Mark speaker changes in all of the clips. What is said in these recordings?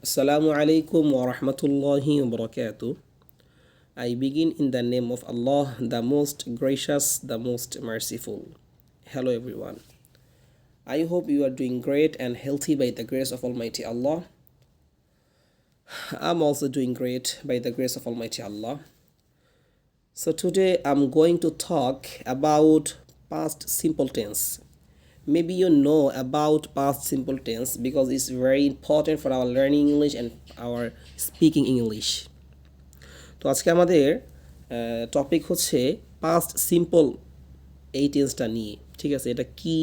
Speaker 1: Assalamu alaikum wa rahmatullahi wa barakatuh. I begin in the name of Allah, the most gracious, the most merciful. Hello everyone. I hope you are doing great and healthy by the grace of Almighty Allah. I'm also doing great by the grace of Almighty Allah. So today I'm going to talk about past simple tense. Maybe you know about past simple tense because it's very important for our learning English and our speaking English. তো আজকে আমাদের topic হচ্ছে past simple এই টেন্সটা নিয়ে। ঠিক আছে, এটা কি,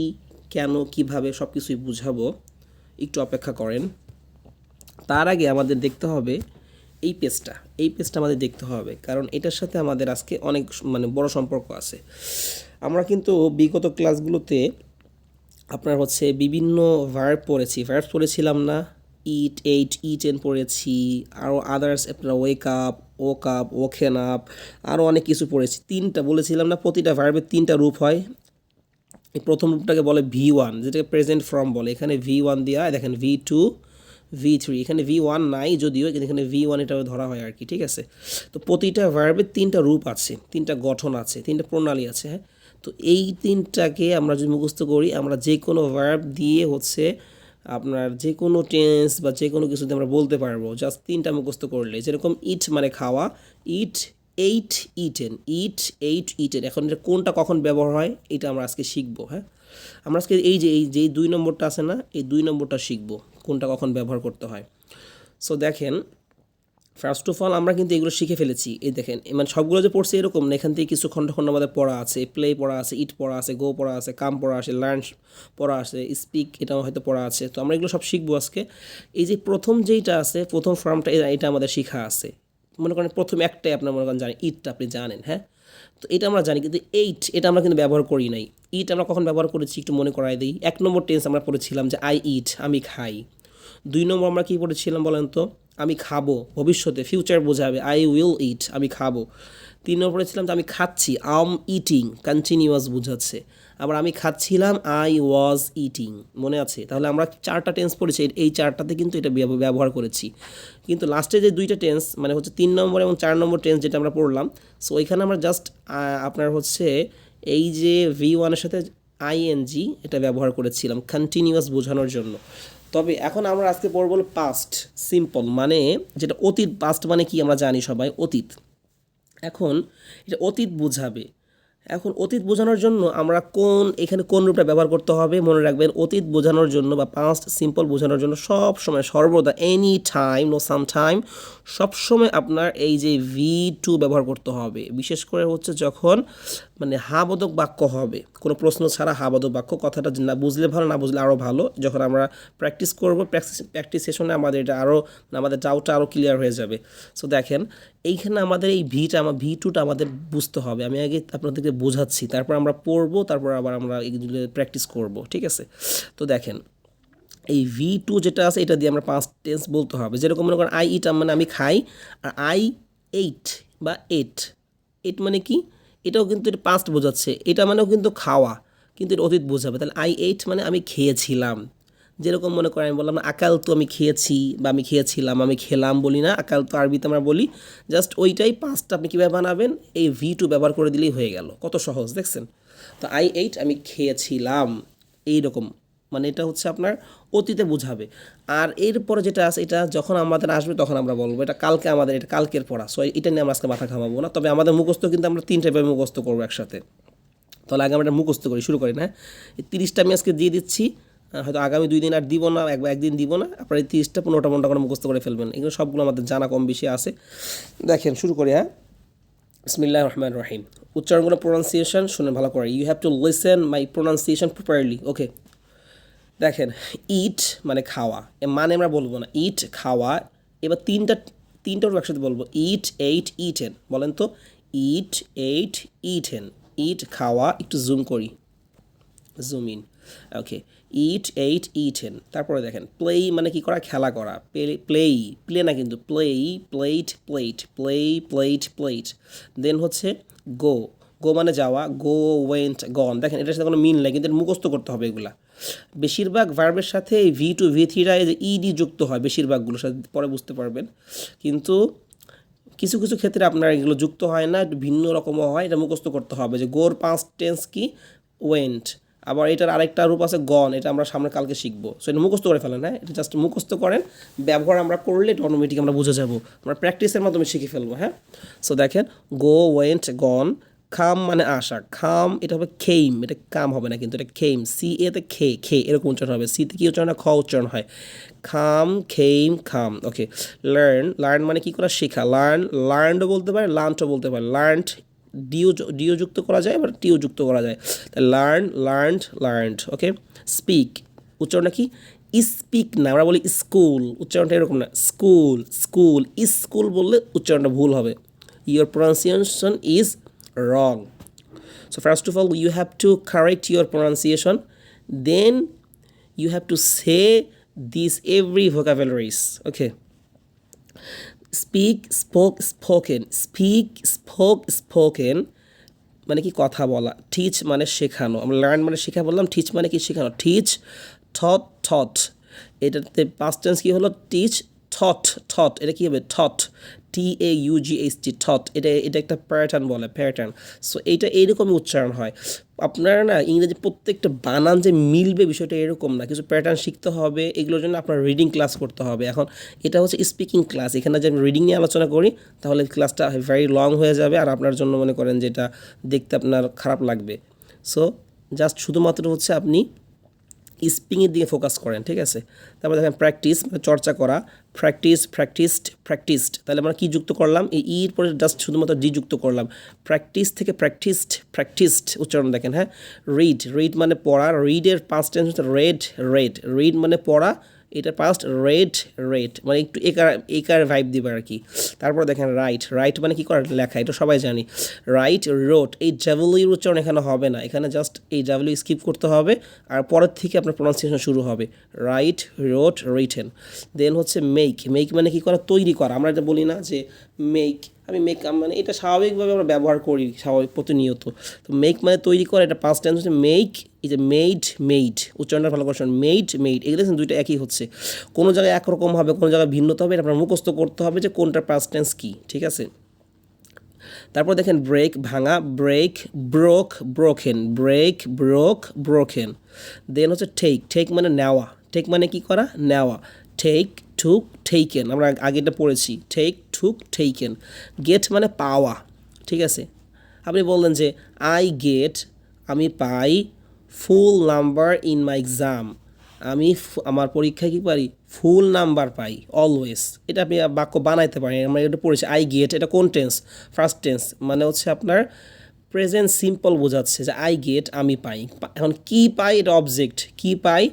Speaker 1: কেন, কিভাবে সব কিছুই বুঝাবো, একটু অপেক্ষা করেন। তার আগে আমাদের দেখতে হবে এই পেজটা আমাদের দেখতে হবে, কারণ এটার সাথে আমাদের আজকে অনেক বড় সম্পর্ক আছে। আমরা কিন্তু বিগত ক্লাসগুলোতে আপনার হচ্ছে বিভিন্ন ভার্ব পড়েছিলাম না, ইট, এইট, ইটেন পড়েছি, আরও আদার্স আপনার ওয়েক আপ, ওকেন আপ, আরও অনেক কিছু পড়েছি। তিনটা বলেছিলাম না, প্রতিটা ভার্বের তিনটা রূপ হয়। এই প্রথম রূপটাকে বলে V1, যেটাকে প্রেজেন্ট ফর্ম বলে। এখানে V1 দেওয়া, দেখেন V2, V3, এখানে V1 নাই যদিও, কিন্তু এখানে V1 এটা ধরা হয় আর কি। ঠিক আছে, তো প্রতিটা ভার্বের তিনটা রূপ আছে, তিনটা গঠন আছে, তিনটা প্রণালী আছে। হ্যাঁ, তো এই তিনটাকে আমরা যদি মুখস্থ করি, আমরা যে কোনো ভার্ব দিয়ে হচ্ছে আপনার যে কোনো টেন্স বা যে কোনো কিছুতে আমরা বলতে পারবো, জাস্ট তিনটা মুখস্থ করলে। যেরকম ইট মানে খাওয়া, ইট, এইট, ইটেন, ইট, এইট, ইটেন। এখন এটা কোনটা কখন ব্যবহার হয় এটা আমরা আজকে শিখবো। হ্যাঁ, আমরা আজকে এই যে 2 নম্বরটা আছে না, এই 2 নম্বরটা শিখবো, কোনটা কখন ব্যবহার করতে হয়। সো দেখেন, ফার্স্ট অফ অল আমরা কিন্তু এগুলো শিখে ফেলেছি। এই দেখেন, সবগুলো যে পড়ছে এরকম না, এখান থেকে কিছু খণ্ড আমাদের পড়া আছে। প্লে পড়া আছে, ইট পড়া আছে, গো পড়া আছে, কাম পড়া আছে, লার্ন পড়া আছে, স্পিক এটাও হয়তো পড়া আছে। তো আমরা এগুলো সব শিখবো আজকে। এই যে প্রথম যেইটা আছে, প্রথম ফর্মটা, এটা আমাদের শিখা আছে। মনে করেন প্রথম একটাই আপনার মনে করেন জানেন, ইটটা আপনি জানেন। হ্যাঁ, তো এটা আমরা জানি, কিন্তু এইট এটা আমরা কিন্তু ব্যবহার করি নাই। ইট আমরা কখন ব্যবহার করেছি একটু মনে করাই দিই। 1 নম্বর টেন্স আমরা পড়েছিলাম যে আই ইট, আমি খাই। 2 নম্বর আমরা কী পড়েছিলাম বলেন তো, আমি খাবো, ভবিষ্যতে ফিউচার বোঝাবে, আই উইল ইট, আমি খাবো। 3 নম্বর পড়েছিলাম যে আমি খাচ্ছি, আম ইটিং, কন্টিনিউয়াস বোঝাচ্ছে। আবার আমি খাচ্ছিলাম, আই ওয়াজ ইটিং, মনে আছে? তাহলে আমরা 4টা টেন্স পড়েছি, এই 4টাতে কিন্তু এটা ব্যবহার করেছি। কিন্তু লাস্টে যে 2টা টেন্স মানে হচ্ছে 3 নম্বর এবং 4 নম্বর টেন্স যেটা আমরা পড়লাম, সো ওইখানে আমরা জাস্ট আপনার হচ্ছে এই যে V1-এর সাথে আইএনজি এটা ব্যবহার করেছিলাম কন্টিনিউয়াস বোঝানোর জন্য। তবে এখন আমরা আজকে পড়ব পাস্ট সিম্পল, মানে যেটা অতীত। পাস্ট মানে কি আমরা জানি সবাই, অতীত। এখন এটা অতীত বোঝাবে। এখন অতীত বোঝানোর জন্য আমরা এখানে কোন রূপটা ব্যবহার করতে হবে মনে রাখবেন। অতীত বোঝানোর জন্য বা পাস্ট সিম্পল বোঝানোর জন্য সব সময়, সর্বদা, any time, no some time, সবসময় আপনার এই যে V2 ব্যবহার করতে হবে। বিশেষ করে হচ্ছে যখন হাবোধক বাক্য হবে, কোনো প্রশ্ন ছাড়া হাবোধক বাক্য। কথাটা না বুঝলে ভালো, না বুঝলে আরও ভালো। যখন আমরা প্র্যাকটিস করব, প্র্যাকটিস সেশনে আমাদের এটা আরও, আমাদের ডাউটটা আরও ক্লিয়ার হয়ে যাবে। সো দেখেন, এইখানে আমাদের এই V2টা আমাদের বুঝতে হবে। আমি আগে আপনাদেরকে বোঝাচ্ছি, তারপর আমরা পড়বো, তারপর আবার আমরা এগুলো প্র্যাকটিস করব। ঠিক আছে, তো দেখেন এই V2 যেটা আছে এটা দিয়ে আমরা পাস্ট টেন্স বলতে হবে। যেরকম মনে করেন আই ইট মানে আমি খাই, আর আই এইট বা এট, মানে কি, এটাও কিন্তু এটা পাস্ট বোঝাচ্ছে। এটা মানেও কিন্তু খাওয়া, কিন্তু এটা অতীত বোঝাবে। তাহলে আই এইট মানে আমি খেয়েছিলাম। যেরকম মনে করেন আমি বললাম আকাল তো আমি খেয়েছি বা আমি খেয়েছিলাম, আমি খেলাম বলি না, আকাল তো আরবিতে আমরা বলি। জাস্ট ওইটাই পাস্টটা আপনি কীভাবে বানাবেন, এই V2 ব্যবহার করে দিলেই হয়ে গেল। কত সহজ দেখছেন? তো আই এইট আমি খেয়েছিলাম, এইরকম এটা হচ্ছে আপনার অতীতে বোঝাবে। আর এরপরে যেটা আছে, এটা যখন আমাদের আসবে তখন আমরা বলবো এটা কালকে, আমাদের এটা কালকের পড়া। সো এটা নিয়ে আমরা আজকে মাথা ঘামাবো না। তবে আমাদের মুখস্থ কিন্তু আমরা 3 টাইপের মুখস্থ করবো একসাথে। তাহলে আগে আমরা এটা মুখস্থ করি, শুরু করি না। এই 30টা আমি আজকে দিয়ে দিচ্ছি, হয়তো আগামী 2 দিন আর দিব না, একদিন দিব না। আপনার এই 30টা 15টা করে মুখস্থ করে ফেলবেন। এগুলো সবগুলো আমাদের জানা কম বেশি আছে। দেখেন, শুরু করি। হ্যাঁ, বিসমিল্লাহির রহমানির রহিম। উচ্চারণগুলো, প্রোনাউন্সিয়েশন শুনে ভালো করে। You have to listen my pronunciation properly. Okay, দেখেন, ইট মানে খাওয়া, মানে আমরা বলবো না, ইট খাওয়া। এবার তিনটার একসাথে বলবো, ইট, এইট, ইটেন। বলেন তো, ইট, এইট, ইটেন। ইট খাওয়া, একটু জুম করি, zoom in. Okay, it, eight, eaten. তারপরে দেখেন, প্লে মানে কি করা, খেলা করা। প্লে না কিন্তু, প্লেট, প্লেট। দেন হচ্ছে গো মানে যাওয়া, গো, ওয়েন্ট, গন। দেখেন, এটার সাথে কোনো মিল নাই, কিন্তু মুখস্থ করতে হবে এগুলা। বেশিরভাগ ভার্বের সাথে এই ভি টু ভি থ্রিরা এই যে ইডি যুক্ত হয় বেশিরভাগগুলোর সাথে, পরে বুঝতে পারবেন। কিন্তু কিছু কিছু ক্ষেত্রে আপনার এগুলো যুক্ত হয় না, একটু ভিন্ন রকমও হয়, এটা মুখস্থ করতে হবে যে গোর পাস্ট টেন্স কি, ওয়েন্ট। আবার এটার আরেকটা রূপ আছে গন, এটা আমরা সামনে কালকে শিখবো। সো এটা মুখস্থ করে ফেলেন, হ্যাঁ, এটা জাস্ট মুখস্থ করেন, ব্যবহার আমরা করলে এটা অটোমেটিক আমরা বুঝে যাব, আমরা প্র্যাকটিসের মাধ্যমে শিখে ফেলবো, হ্যাঁ। সো দেখেন গো, ওয়েন্ট, গন। খাম মানে আসা, খাম এটা হবে খেইম, এটা কাম হবে না কিন্তু এটা খেইম, সি এতে খে, খে এরকম উচ্চারণ হবে, সিতে কি উচ্চারণ হয়, খ উচ্চারণ হয়, খাম, খেইম, খাম। ওকে, লার্ন, লার্ন মানে কি করা, শেখা, লার্ন, লার্নও বলতে পারে, লার্নও বলতে পারে, লার্নড ডিও যুক্ত করা যায়, আবার টিও যুক্ত করা যায়, তাই লার্ন, লার্নড, লার্নড। ওকে, স্পিক উচ্চারণটা কি, স্পিক না, আমরা বলি স্কুল, উচ্চারণটা এরকম না, স্কুল, স্কুল, স্কুল বললে উচ্চারণটা ভুল হবে, your pronunciation is wrong. So first of all you have to correct your pronunciation, then you have to say these every vocabularies. Okay, speak, spoke, spoken, speak, spoke, spoken মানে কি কথা বলা, teach মানে শেখানো, আমরা লার্ন মানে শেখা বললাম, টিচ মানে কি শেখানো, টিচ, থট, থট, এটাতে পাস্ট টেন্স কি হলো, টিচ, থট, থট, এটা কি হবে, থট, TAUGHT, থট, এটা একটা প্যাটার্ন বলে, প্যাটার্ন। সো এইটা এইরকমই উচ্চারণ হয়। আপনারা না ইংরেজি প্রত্যেকটা বানান যে মিলবে বিষয়টা এরকম না, কিছু প্যাটার্ন শিখতে হবে, এগুলোর জন্য আপনার রিডিং ক্লাস করতে হবে। এখন এটা হচ্ছে স্পিকিং ক্লাস, এখানে যে আমি রিডিং নিয়ে আলোচনা করি তাহলে ক্লাসটা ভেরি লং হয়ে যাবে, আর আপনার জন্য মনে করেন যে এটা দেখতে আপনার খারাপ লাগবে। সো জাস্ট শুধুমাত্র হচ্ছে আপনি স্পিকিংয়ের দিকে ফোকাস করেন, ঠিক আছে। তারপর দেখেন প্র্যাকটিস মানে চর্চা করা, প্র্যাকটিস, প্র্যাকটিসড, প্র্যাকটিসড, তাহলে আমরা কী যুক্ত করলাম, এই ইর পরে জাস্ট শুধুমাত্র ডি যুক্ত করলাম, প্র্যাকটিস থেকে প্র্যাকটিসড, প্র্যাকটিসড উচ্চারণ দেখেন, হ্যাঁ। রিড, রিড মানে পড়া, রিডের পাস্ট টেন্স হচ্ছে রেড, রেড, রিড মানে পড়া, এটা পাস্ট রেড, রেড মানে একটু একার ভাইব দিবে আর কি। তারপর দেখেন রাইট, রাইট মানে কী করা, লেখা, এটা সবাই জানি। রাইট, রোট, এই ডাব্লিউর উচ্চারণ এখানে হবে না, এখানে জাস্ট এই ডাব্লিউ স্কিপ করতে হবে, আর পরের থেকে আপনার প্রনাউন্সিয়েশন শুরু হবে, রাইট, রোট, রিটেন। দেন হচ্ছে মেক, মেক মানে কী করা, তৈরি করা, আমরা এটা বলি না যে মেক, আমি মেক মানে এটা স্বাভাবিকভাবে আমরা ব্যবহার করি স্বাভাবিক প্রতিনিয়ত। তো মেক মানে তৈরি করা, এটা পাস্ট টেন্স হচ্ছে মেক, এই যে মেড, মেড উচ্চারণটা ভালো করে শুনুন, মেড, মেড, এগুলো দুইটা একই হচ্ছে, কোনো জায়গায় একরকম হবে, কোনো জায়গায় ভিন্নতা হবে, এটা আপনার মুখস্থ করতে হবে যে কোনটার পাস্ট টেন্স কী, ঠিক আছে। তারপর দেখেন ব্রেক ভাঙা, break, broke, broken, break, broke, broken. Then হচ্ছে টেক, টেক মানে নেওয়া, টেক মানে কি করা, নেওয়া, টেক, টুক, টেকেন, আমরা আগেটা পড়েছি, টেক, টুক, টেকেন। গেট মানে পাওয়া, ঠিক আছে। আপনি বললেন যে আই গেট, আমি পাই, ফুল নাম্বার ইন মাই এক্সাম, আমি আমার পরীক্ষায় কী পারি, ফুল নাম্বার পাই, অলওয়েজ, এটা আপনি বাক্য বানাইতে পারেন, আমরা এটা পড়েছি। আই গেট, এটা কোন টেন্স, ফার্স্ট টেন্স, মানে হচ্ছে আপনার প্রেজেন্ট সিম্পল বোঝাচ্ছে যে আই গেট, আমি পাই। এখন কি পাই, এটা অবজেক্ট, কি পাই,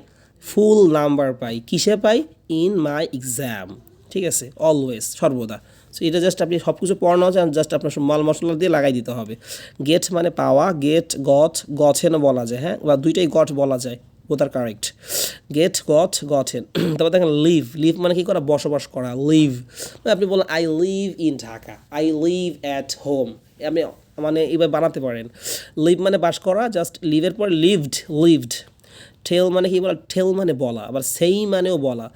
Speaker 1: ফুল নাম্বার পাই, কিসে পাই, ইন মাই এক্সাম, ঠিক আছে, অলওয়েজ, সর্বদা। সো এটা জাস্ট আপনি সব কিছু পড়ানো আছে, জাস্ট আপনার সব মাল মশলা দিয়ে লাগাই দিতে হবে। গেট মানে পাওয়া, গেট, গট, গছেনও বলা যায়, হ্যাঁ, বা দুইটাই গট বলা যায়, বোথ আর কারেক্ট, গেট, গট, গটেন। তারপর দেখেন লিভ, লিভ মানে কী করা, বসবাস করা, লিভ আপনি বলেন I live in Dhaka, I live at home, আপনি মানে এইভাবে বানাতে পারেন। লিভ মানে বাস করা, জাস্ট লিভের পর লিভড, লিভড। টেল মানে কি বলা, টেল মানে বলা, আবার সেই মানেও বলা,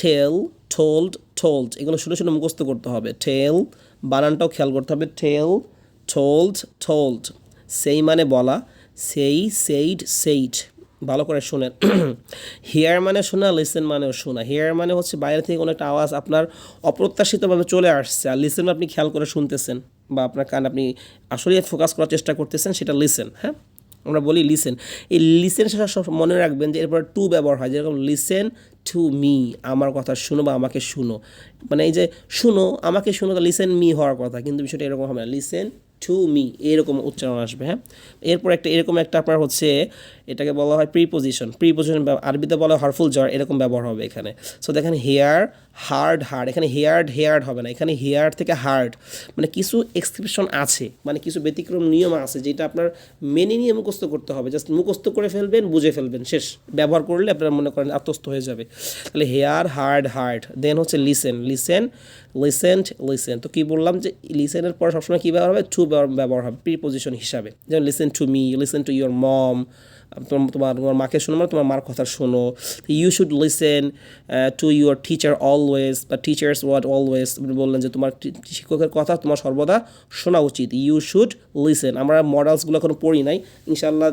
Speaker 1: টেল, টোল্ড, টোল্ড, এগুলো শুনে শুনে মুখস্থ করতে হবে। টেল বানানটাও খেয়াল করতে হবে, টেল, টোল্ড, টোল্ড। সেই মানে বলা, সেই, সেইড, সেইড, ভালো করে শোনেন। হিয়ার মানে শোনা, লিসেন মানেও শোনা। হিয়ার মানে হচ্ছে বাইরে থেকে কোনো একটা আওয়াজ আপনার অপ্রত্যাশিতভাবে চলে আসছে, আর লিসেন আপনি খেয়াল করে শুনতেছেন, বা আপনার কান আপনি আসলে ফোকাস করার চেষ্টা করতেছেন, সেটা লিসেন, হ্যাঁ, আমরা বলি লিসেন। এই লিসেন সব মনে রাখবেন যে এরপর টু ব্যবহার হয়, যেরকম লিসেন টু মি, আমার কথা শুনো বা আমাকে শুনো, মানে এই যে শুনো, আমাকে শুনো, তো লিসেন মি হওয়ার কথা, কিন্তু বিষয়টা এরকম হবে না, লিসেন টু মি এরকম উচ্চারণ আসবে, হ্যাঁ। এরপর একটা এরকম একটা আপনার হচ্ছে এটাকে বলা হয় প্রিপোজিশন, প্রিপোজিশন আরবিতে বলা হয় হারফুল jar, এরকম ব্যবহার হবে এখানে। সো দেখেন হেয়ার, হার্ড, হার্ড, এখানে হেয়ার্ড, হেয়ার্ড হবে না, এখানে হেয়ার থেকে হার্ড, মানে কিছু এক্সেপশন আছে, মানে কিছু ব্যতিক্রম নিয়ম আছে যেটা আপনার মেনে নিয়ে মুখস্থ করতে হবে, জাস্ট মুখস্থ করে ফেলবেন, বুঝে ফেলবেন, শেষ, ব্যবহার করলে আপনারা মনে করেন আত্মস্থ হয়ে যাবে। তাহলে হেয়ার, হার্ড, হার্ড। দেন হচ্ছে লিসেন, লিসেন, লিসেন্ট, লিসেন। তো কী বললাম যে লিসেনের পর সবসময় কী ব্যবহার হবে, টু ব্যবহার হবে প্রিপোজিশন হিসাবে, যেমন listen to me, listen to your mom, তোমার মাকে শোনো মানে তোমার মার কথা শোনো। You should listen to your teacher always বা টিচার্স ওয়ার্ড অলওয়েজ, বললেন যে তোমার শিক্ষকের কথা তোমার সর্বদা শোনা উচিত। You should listen. আমরা মডেলসগুলো এখনো পড়ি নাই, ইনশাল্লাহ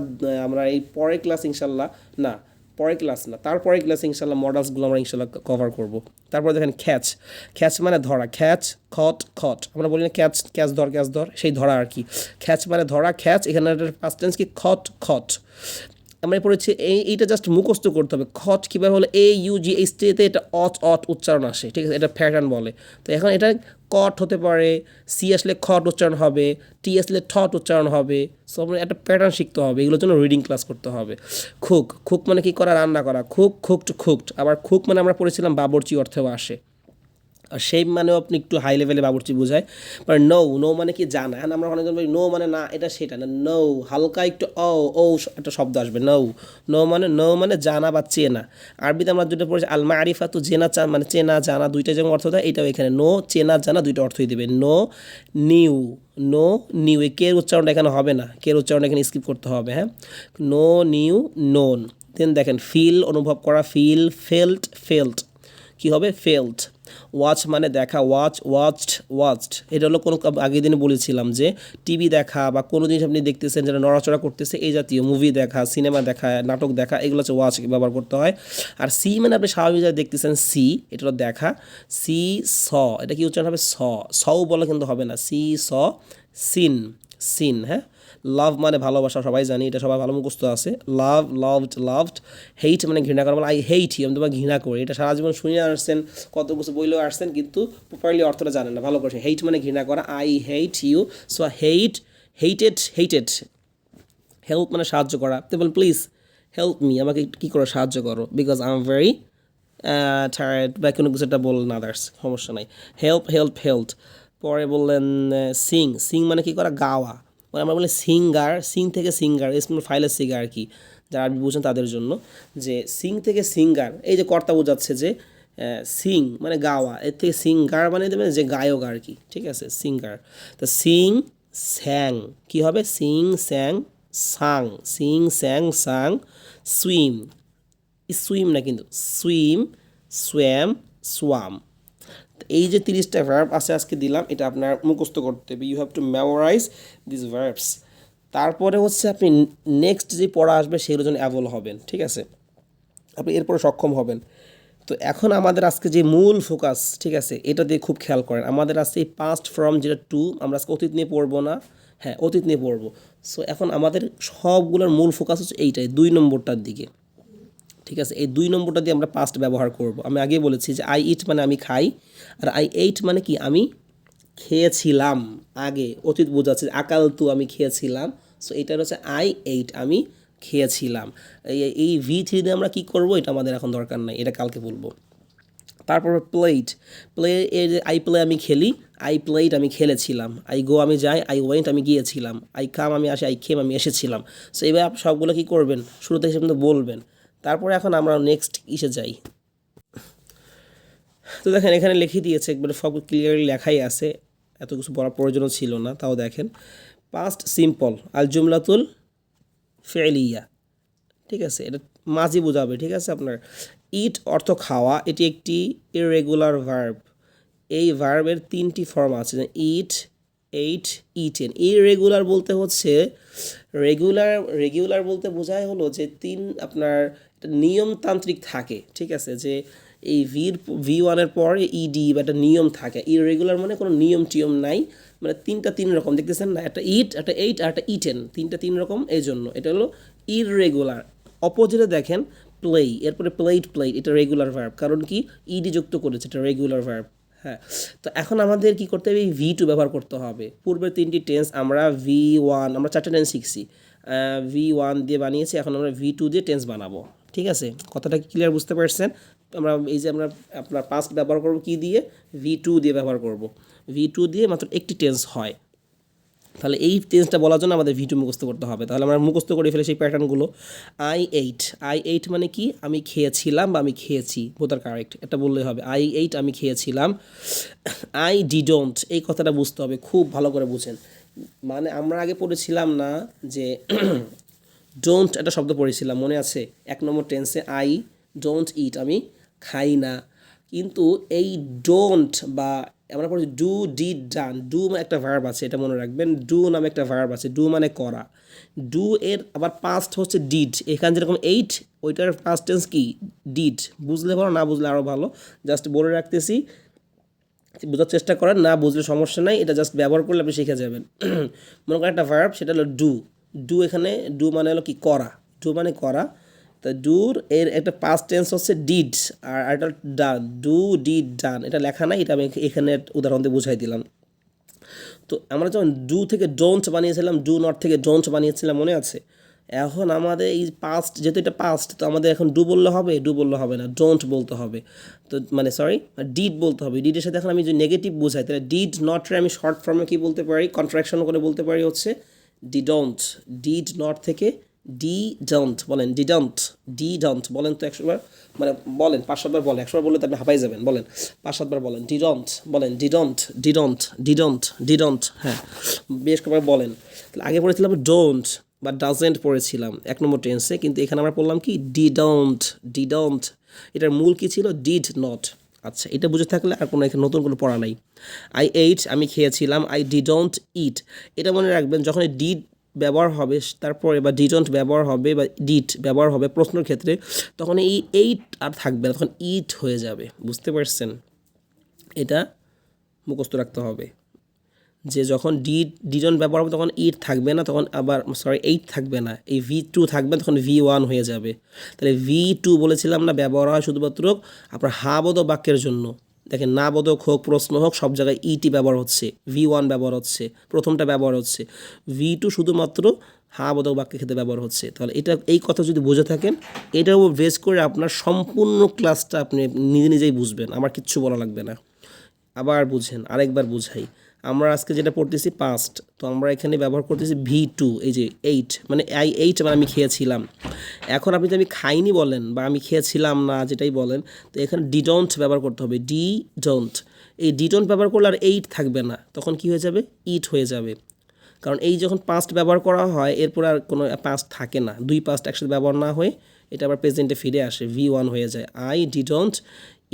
Speaker 1: আমরা এই পরের ক্লাস ইনশাল্লাহ না পরের ক্লাস না তারপরের ক্লাসে ইনশাল্লাহ মডেলসগুলো আমরা ইনশাল্লাহ কভার করব। তারপরে দেখেন খ্যাচ, খ্যাচ মানে ধরা, খ্যাচ খট খট, আমরা বলি না ক্যাচ ক্যাচ ধর সেই ধরা আর কি। খ্যাচ মানে ধরা, খ্যাচ এখানে পাস্ট টেন্স কি খট খট। আমরা পড়েছি এইটা জাস্ট মুখস্থ করতে হবে। খট কীভাবে হলো এই স্টেতে এটা অট উচ্চারণ আসে, ঠিক আছে, এটা প্যাটার্ন বলে। তো এখন এটা কট হতে পারে, সি আসলে খট উচ্চারণ হবে, টি আসলে ঠট উচ্চারণ হবে। সো আপনার একটা প্যাটার্ন শিখতে হবে, এগুলোর জন্য রিডিং ক্লাস করতে হবে। খুক মানে কি করা, রান্না করা, কুকড। আবার কুক মানে আমরা পড়েছিলাম বাবুর্চি অর্থেও আসে। আর শেপ মানেও আপনি একটু হাই লেভেলে বাবুর্চি বোঝায়। বাট নো মানে কি জানা, হ্যাঁ আমরা অনেকজন বলি নো মানে না, এটা সেটা না। নো হালকা একটু ও একটা শব্দ আসবে। নো মানে জানা বা চেনা। আরবিতে আমরা দুটো পড়েছি আল মারিফা, তো জেনা মানে চেনা জানা দুইটা যেমন অর্থ দেয়, এটাও এখানে নো চেনা জানা দুইটা অর্থই দেবে। নিউ নো নিউ, এই কের উচ্চারণটা এখানে হবে না, কের উচ্চারণটা এখানে স্কিপ করতে হবে। হ্যাঁ, নো নিউ নোন। দেন দেখেন ফিল অনুভব করা, ফেল্ট কী হবে, ফেল্ট। ওয়াচ মানে দেখা, ওয়াচড। এটা হলো কোনো আগের দিনে বলেছিলাম যে টিভি দেখা বা কোনো জিনিস আপনি দেখতেছেন যেটা নড়াচড়া করতেছে, এই জাতীয় মুভি দেখা, সিনেমা দেখা, নাটক দেখা, এগুলো হচ্ছে ওয়াচ ব্যবহার করতে হয়। আর সি মানে আপনি স্বাভাবিক যা দেখতেছেন সি, এটা হলো দেখা। সি স, এটা কি উচ্চারণ হবে সও বলা কিন্তু হবে না, সি স সিন। হ্যাঁ, লাভ মানে ভালোবাসা, সবাই জানি, এটা সবাই ভালো মুখস্থ আছে। লাভড। হেইট মানে ঘৃণা করা, মানে আই হেইট ইউ, আমি তোমাকে ঘৃণা করি। এটা সারা জীবন শুনে আসছেন, কত কিছু বইলেও আসছেন, কিন্তু প্রপারলি অর্থটা জানেন না ভালো করে। হেইট মানে ঘৃণা করা, I hate you. So hated. Help মানে সাহায্য করা, তো বল প্লিজ হেল্প মি, আমাকে কী করে সাহায্য করো, because I am very tired বা কোনো কিছু একটা বললেন আদার্স, সমস্যা নাই। হেল্প। পরে বললেন সিং মানে কী করা, গাওয়া। মানে আমরা বলি সিং থেকে সিঙ্গার, স্মল ফাইলের সিঙ্গার আর কি, যারা আরবি বুঝেন তাদের জন্য, যে সিং থেকে সিঙ্গার, এই যে কর্তা বোঝাচ্ছে যে সিং মানে গাওয়া, এর থেকে সিঙ্গার মানে দেবেন যে গায়ক আর কি, ঠিক আছে, সিঙ্গার। তো স্যাং কী হবে, সিং স্যাং সাং। সুইম না কিন্তু সোয়াম। এই যে 30টা ভার্ব আছে আজকে দিলাম, এটা আপনার মুখস্থ করতে হবে। You have to memorise this verbs. তারপরে হচ্ছে আপনি নেক্সট যে পড়া আসবে সেগুলোর জন্য অ্যাভেল হবেন, ঠিক আছে, আপনি এরপরে সক্ষম হবেন। তো এখন আমাদের আজকে যে মূল ফোকাস, ঠিক আছে, এটা দিয়ে খুব খেয়াল করেন। আমাদের আজকে এই পাস্ট ফর্ম যেটা টু, আমরা আজকে অতীত নিয়ে পড়বো না, হ্যাঁ অতীত নিয়ে পড়বো। সো এখন আমাদের সবগুলোর মূল ফোকাস হচ্ছে এইটাই, 2 নম্বরটার দিকে, ঠিক আছে। এই 2 নম্বরটা দিয়ে আমরা পাস্ট ব্যবহার করব। আমি আগে বলেছি যে আই ইট মানে আমি খাই, আর আই এইট মানে কি আমি খেয়েছিলাম। আগে অতীত বোঝাচ্ছে, আকাল তু আমি খেয়েছিলাম। সো এটা হচ্ছে আই এইট আমি খেয়েছিলাম। এই V3 দিয়ে আমরা কি করব, এটা আমাদের এখন দরকার নাই, এটা কালকে বলবো। তারপর প্লে আই প্লে আমি খেলি, আই প্লেড আমি খেলেছিলাম। আই গো আমি যাই, আই ওয়েন্ট আমি গিয়েছিলাম। আই কাম আমি আসি, আই খেম আমি এসেছিলাম। সো এবার আপনি সবগুলো কী করবেন, শুরু থেকে কিন্তু বলবেন। তারপরে এখন আমরা নেক্সট ইসে যাই। তো দেখেন এখানে লিখে দিয়েছে, একবারে সব ক্লিয়ারলি লেখাই আছে, এত কিছু বলার প্রয়োজনও ছিল না। তাও দেখেন পাস্ট সিম্পল আল জুমলাতুল ফেলিয়া, ঠিক আছে, এটা মাঝি বোঝাবে, ঠিক আছে। আপনার ইট অর্থ খাওয়া, এটি একটি ইররেগুলার ভার্ব। এই ভার্বের 3টি ফর্ম আছে, ইট, এইট, ইটেন। ইররেগুলার বলতে হচ্ছে, রেগুলার বলতে বোঝায় হলো যে আপনার একটা নিয়মতান্ত্রিক থাকে, ঠিক আছে, যে এই V1-এর পর ইডি বা একটা নিয়ম থাকে। ইররেগুলার মানে কোনো নিয়ম টিয়ম নাই, মানে 3 রকম দেখতেছেন না, একটা ইট, একটা এইট আর একটা ইটেন, 3 রকম, এই জন্য এটা হলো ইররেগুলার। অপোজিটে দেখেন এরপরে প্লেট, এটা রেগুলার ভার্ব, কারণ কি ইডি যুক্ত করেছে, এটা রেগুলার ভার্ব। হ্যাঁ, তো এখন আমাদের কি করতে হবে, V2 ব্যবহার করতে হবে। পূর্বের 3টি টেন্স আমরা V1, আমরা 4টা টেন্স শিখছি, V1 দিয়ে বানিয়েছি, এখন আমরা V2 দিয়ে টেন্স বানাবো, ঠিক আছে। কথাটা কি ক্লিয়ার বুঝতে পারছেন? আমরা এই যে আমরা আপনার পাস্ট ব্যবহার করব কি দিয়ে, V2 দিয়ে ব্যবহার করব। V2 দিয়ে মাত্র একটি টেন্স হয়, তাহলে এই টেন্সটা বলার জন্য আমাদের V2 মুখস্থ করতে হবে। তাহলে আমরা মুখস্থ করে ফেলে সেই প্যাটার্নগুলো। আই এইট মানে কি আমি খেয়েছিলাম বা আমি খেয়েছি, বোথার কারেক্ট, এটা বললেই হবে। আই এইট আমি খেয়েছিলাম। আই ডিডন্ট, এই কথাটা বুঝতে হবে, খুব ভালো করে বুঝেন। মানে আমরা আগে পড়েছিলাম না যে ডোন্ট একটা শব্দ পড়েছিলাম মনে আছে 1 নম্বর টেন্সে, আই ডোন্ট ইট, আমি খাই না। কিন্তু এই ডোন্ট বা আমরা পড়ছি ডু ডিড ডান, ডু একটা ভার্ব আছে, এটা মনে রাখবেন, ডু নামে একটা ভার্ব আছে, ডু মানে করা। ডু এর আবার পাস্ট হচ্ছে ডিড, এখানে যেরকম এইট ওইটার পাস্ট টেন্স কি ডিড। বুঝলে ভালো, না বুঝলে আরও ভালো, জাস্ট বলে রাখতেছি, বোঝার চেষ্টা করেন, না বুঝলে সমস্যা নাই, এটা জাস্ট ব্যবহার করলে আপনি শিখে যাবেন। মনে করেন একটা ভার্ব, সেটা হলো ডু। ডু এখানে ডু মানে হলো কি করা, ডু মানে করা। তা ডুর এর একটা পাস্ট টেন্স হচ্ছে ডিড, আর এটা ডান, ডু ডিড ডান, এটা লেখা নাই, এটা আমি এখানে উদাহরণ দিয়ে বুঝাই দিলাম। তো আমরা যখন ডু থেকে ডোন্ট বানিয়েছিলাম, ডু নট থেকে ডোন্ট বানিয়েছিলাম মনে আছে। এখন আমাদের এই পাস্ট, যেহেতু এটা পাস্ট, তো আমাদের এখন ডু বললে হবে, ডু বললে হবে না, ডোন্ট বলতে হবে। তো মানে সরি, ডিড বলতে হবে। ডিডের সাথে এখন আমি যদি নেগেটিভ বোঝাই, তাহলে ডিড নটরে আমি শর্ট ফর্মে কী বলতে পারি, কন্ট্রাকশন করে বলতে পারি হচ্ছে ডিডন্ট। ডিড নট থেকে ডি ডন্ট বলেন, ডিডন্ট, ডি ডন্ট বলেন তো 100 বার, মানে বলেন 5-7 বার বলেন, 100 বার বললে তো আপনি হাঁপাই যাবেন, বলেন 5-7 বার বলেন, ডিডন্ট বলেন, ডিডন্ট ডিডন্ট ডিডন্ট ডিডন্ট, হ্যাঁ বেশ কয়েকবার বলেন। তাহলে আগে পড়েছিলাম ডোন্ট বা ডাজেন্ট পড়েছিলাম 1 নম্বর টেন্সে, কিন্তু এখানে আমরা পড়লাম কি ডিডন্ট, ডিডন্ট। এটার মূল কী ছিল, ডিড নট। আচ্ছা, এটা বুঝে থাকলে আর কোনো এখানে নতুন কোনো পড়া নাই। আই এইট, আমি খেয়েছিলাম, আই ডিডন্ট ইট। এটা মনে রাখবেন, যখন ডিড ব্যবহার হবে তারপরে, বা ডিডন্ট ব্যবহার হবে, বা ডিড ব্যবহার হবে প্রশ্নের ক্ষেত্রে, তখন এই এইট আর থাকবে না, তখন ইট হয়ে যাবে। বুঝতে পারছেন? এটা মুখস্থ রাখতে হবে যে যখন ডিডন্ট ব্যবহার হবে তখন ইট থাকবে না, তখন আবার এইট থাকবে না, এই V2 থাকবে, তখন V1 হয়ে যাবে। তাহলে V2 বলেছিলাম না, ব্যবহার হয় শুধুমাত্র আপনার হাবোধক বাক্যের জন্য। দেখেন, না বোধক হোক, প্রশ্ন হোক, সব জায়গায় ইটি ব্যবহার হচ্ছে, V1 ব্যবহার হচ্ছে, প্রথমটা ব্যবহার হচ্ছে। V2 শুধুমাত্র বোধক বাক্যের ক্ষেত্রে ব্যবহার হচ্ছে। তাহলে এটা, এই কথা যদি বুঝে থাকেন, এটার উপর বেস করে আপনার সম্পূর্ণ ক্লাসটা আপনি নিজে নিজেই বুঝবেন, আমার কিচ্ছু বলা লাগবে না। আবার বুঝেন, আরেকবার বুঝাই। আমরা আজকে যেটা পড়তেছি পাস্ট, তো আমরা এখানে ব্যবহার করতেছি V2, এই যে এইট, মানে আই এইট মানে আমি খেয়েছিলাম। এখন আপনি যদি আমি খাইনি বলেন, বা আমি খেয়েছিলাম না, যেটাই বলেন, তো এখানে ডিডন্ট ব্যবহার করতে হবে, ডিডন্ট। এই ডিডন্ট ব্যবহার করলে আর এইট থাকবে না, তখন কি হয়ে যাবে, ইট হয়ে যাবে। কারণ এই যখন পাস্ট ব্যবহার করা হয়, এরপর আর কোনো পাস্ট থাকে না, দুই পাস্ট একসাথে ব্যবহার না হয়ে এটা আবার প্রেজেন্টে ফিরে আসে, V1 হয়ে যায়। আই ডিডন্ট